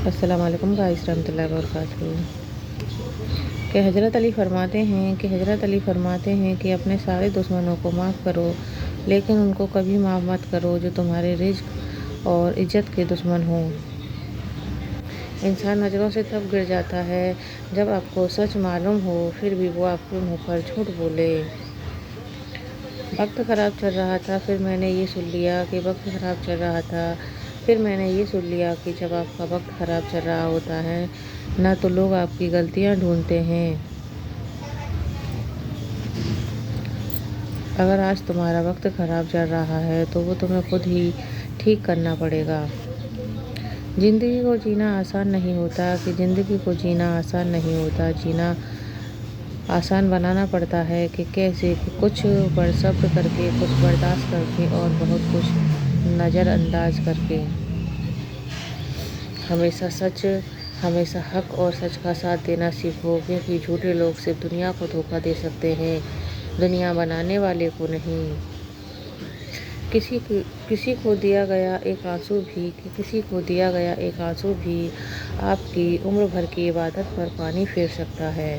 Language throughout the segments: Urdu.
السلام علیکم گائز رحمۃ اللہ وبرکاتہ۔ کہ حضرت علی فرماتے ہیں کہ اپنے سارے دشمنوں کو معاف کرو، لیکن ان کو کبھی معاف مت کرو جو تمہارے رزق اور عزت کے دشمن ہوں۔ انسان نظروں سے تب گر جاتا ہے جب آپ کو سچ معلوم ہو، پھر بھی وہ آپ کے منہ پر جھوٹ بولے۔ وقت خراب چل رہا تھا، پھر میں نے یہ سن لیا کہ جب آپ کا وقت خراب چل رہا ہوتا ہے نہ تو لوگ آپ کی غلطیاں ڈھونڈتے ہیں۔ اگر آج تمہارا وقت خراب چل رہا ہے تو وہ تمہیں خود ہی ٹھیک کرنا پڑے گا۔ زندگی کو جینا آسان نہیں ہوتا، جینا آسان بنانا پڑتا ہے۔ کہ کیسے؟ کہ کچھ صبر کر کے، کچھ برداشت کر کے اور بہت کچھ نظر انداز کر کے۔ ہمیشہ حق اور سچ کا ساتھ دینا سیکھو، کیونکہ جھوٹے لوگ صرف دنیا کو دھوکہ دے سکتے ہیں، دنیا بنانے والے کو نہیں۔ کسی کو دیا گیا ایک آنسو بھی آپ کی عمر بھر کی عبادت پر پانی پھیر سکتا ہے۔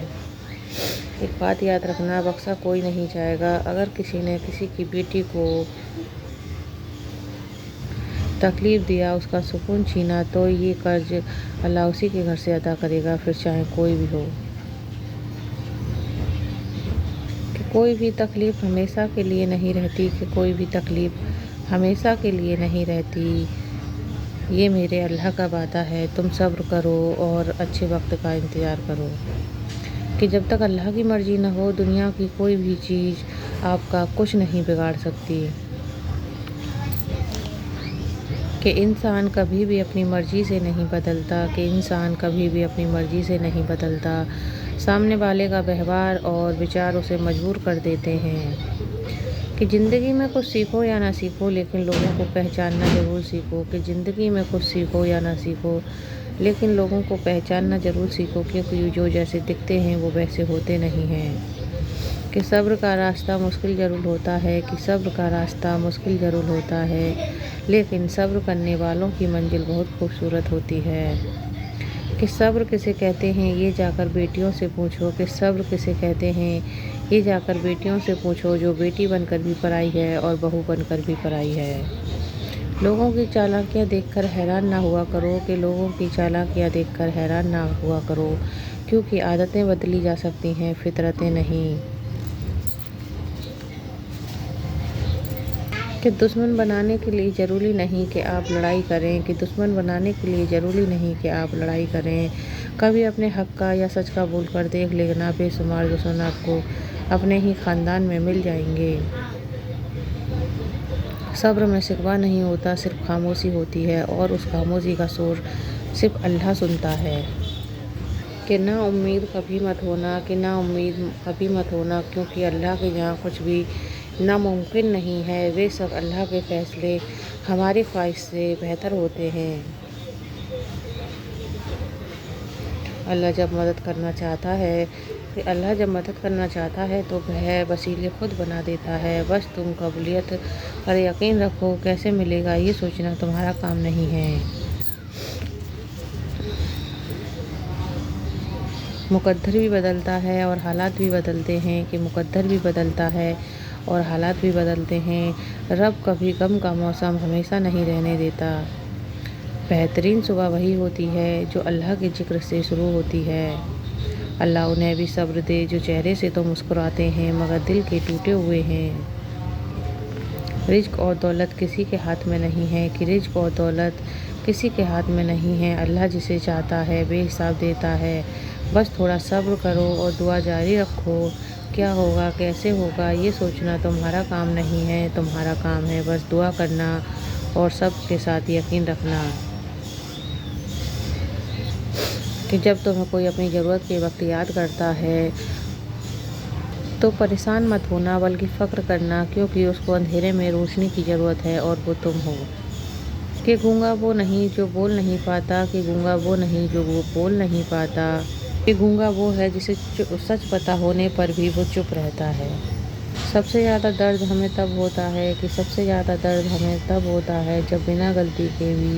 ایک بات یاد رکھنا، بخشا کوئی نہیں جائے گا۔ اگر کسی نے کسی کی بیٹی کو تکلیف دیا، اس کا سکون چھینا، تو یہ قرض اللہ اسی کے گھر سے ادا کرے گا، پھر چاہے کوئی بھی ہو۔ کہ کوئی بھی تکلیف ہمیشہ کے لیے نہیں رہتی، یہ میرے اللہ کا وعدہ ہے۔ تم صبر کرو اور اچھے وقت کا انتظار کرو۔ کہ جب تک اللہ کی مرضی نہ ہو، دنیا کی کوئی بھی چیز آپ کا کچھ نہیں بگاڑ سکتی۔ کہ انسان کبھی بھی اپنی مرضی سے نہیں بدلتا، سامنے والے کا ویوہار اور وچار اسے مجبور کر دیتے ہیں۔ کہ زندگی میں کچھ سیکھو یا نہ سیکھو، لیکن لوگوں کو پہچاننا ضرور سیکھو، کیونکہ جو جیسے دکھتے ہیں وہ ویسے ہوتے نہیں ہیں۔ کہ صبر کا راستہ مشکل ضرور ہوتا ہے، لیکن صبر کرنے والوں کی منزل بہت خوبصورت ہوتی ہے۔ کہ صبر کسے کہتے ہیں یہ جا کر بیٹیوں سے پوچھو، جو بیٹی بن کر بھی پرائی ہے اور بہو بن کر بھی پرائی ہے۔ لوگوں کی چالاکیاں دیکھ کر حیران نہ ہوا کرو، کیونکہ عادتیں بدلی جا سکتی ہیں، فطرتیں نہیں۔ کہ دشمن بنانے کے لیے ضروری نہیں کہ آپ لڑائی کریں۔ کبھی اپنے حق کا یا سچ کا بول کر دیکھ لینا، بے شمار دشمن آپ کو اپنے ہی خاندان میں مل جائیں گے۔ صبر میں شکوہ نہیں ہوتا، صرف خاموشی ہوتی ہے، اور اس خاموشی کا شور صرف اللہ سنتا ہے۔ کہ نا امید کبھی مت ہونا، کیونکہ اللہ کے یہاں کچھ بھی ناممکن نہیں ہے۔ بے شک اللہ کے فیصلے ہماری خواہش سے بہتر ہوتے ہیں۔ اللہ جب مدد کرنا چاہتا ہے تو وسیلے خود بنا دیتا ہے، بس تم قبولیت پر یقین رکھو۔ کیسے ملے گا یہ سوچنا تمہارا کام نہیں ہے۔ مقدر بھی بدلتا ہے اور حالات بھی بدلتے ہیں۔ کہ مقدر بھی بدلتا ہے اور حالات بھی بدلتے ہیں۔ رب کبھی غم کا موسم ہمیشہ نہیں رہنے دیتا۔ بہترین صبح وہی ہوتی ہے جو اللہ کے ذکر سے شروع ہوتی ہے۔ اللہ انہیں بھی صبر دے جو چہرے سے تو مسکراتے ہیں مگر دل کے ٹوٹے ہوئے ہیں۔ رزق اور دولت کسی کے ہاتھ میں نہیں ہے، اللہ جسے چاہتا ہے بے حساب دیتا ہے۔ بس تھوڑا صبر کرو اور دعا جاری رکھو۔ کیا ہوگا، کیسے ہوگا یہ سوچنا تمہارا کام نہیں ہے، تمہارا کام ہے بس دعا کرنا اور سب کے ساتھ یقین رکھنا۔ کہ جب تمہیں کوئی اپنی ضرورت کے وقت یاد کرتا ہے تو پریشان مت ہونا بلکہ فخر کرنا، کیونکہ اس کو اندھیرے میں روشنی کی ضرورت ہے اور وہ تم ہو۔ کہ گونگا وہ نہیں جو بول نہیں پاتا، کہ گونگا وہ ہے جسے سچ پتا ہونے پر بھی وہ چپ رہتا ہے۔ سب سے زیادہ درد ہمیں تب ہوتا ہے جب بنا غلطی کے بھی